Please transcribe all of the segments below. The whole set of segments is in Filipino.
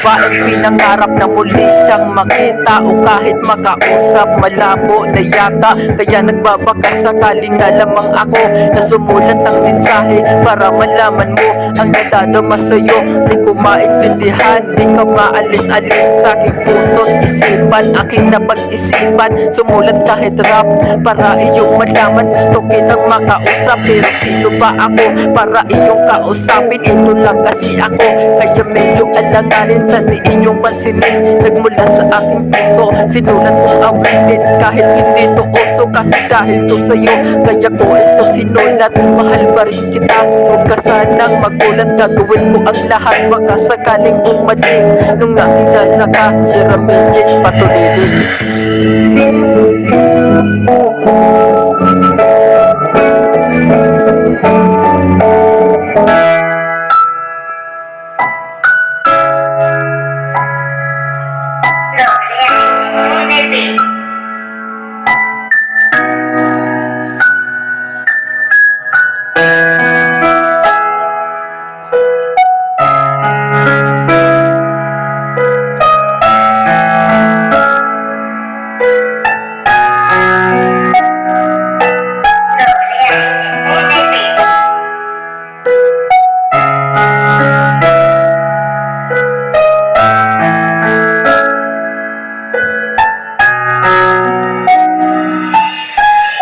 babaeng pinangarap na muli siyang makita o kahit makausap, malabo na yata. Kaya nagbabaka sakaling na lamang ako na sumulat ng mensahe para malaman mo ang nadadama sa'yo. Di ko maintindihan, di ka maalis-alis sa aking puso't isipan, aking napag-isipan. Sumulat kahit rap para iyong malaman, gusto kitang makausap. Pero sino ba ako para iyong kausapin? Ito lang kasi ako, kaya medyo alanganin sa di inyong pansinin. Nagmula sa aking puso, sinulat kong awitin kahit hindi to uso. Kasi dahil to sa'yo, kaya ko ito sinulat. Mahal pa rin kita, huwag ka sanang magulat. Gagawin ko ang lahat, baka sakaling bumalik. Nung nakilala ka, si Ramilin Patulidis.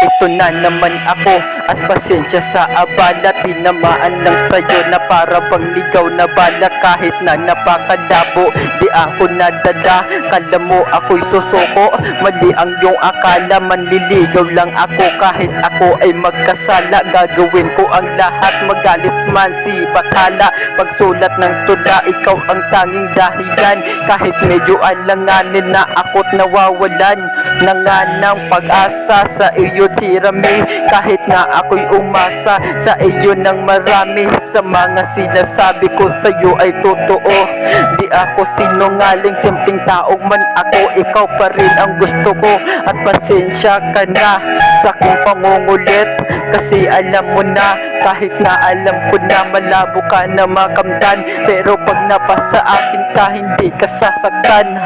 Ito na naman ako at pasensya sa abala. Tinamaan lang sa'yo na para bang ligaw na bala. Kahit na napakalabo, di ako nadala. Kala mo ako'y susuko, mali ang iyong akala. Manliligaw lang ako kahit ako ay magkasala. Gagawin ko ang lahat, magalit man si Bathala. Pagsulat ng tula, ikaw ang tanging dahilan. Kahit medyo alanganin na ako't nawawalan na nga ng pag-asa sa iyo, Tirami. Kahit nga ako'y umasa sa iyo ng marami, sa mga sinasabi ko sa'yo ay totoo. Di ako sinungaling, simpleng taong man ako. Ikaw pa rin ang gusto ko at pasensya ka na sa aking pangungulit. Kasi alam mo na, kahit na alam ko na malabo ka na makamtan, pero pag napasa akin ka, hindi ka sasaktan.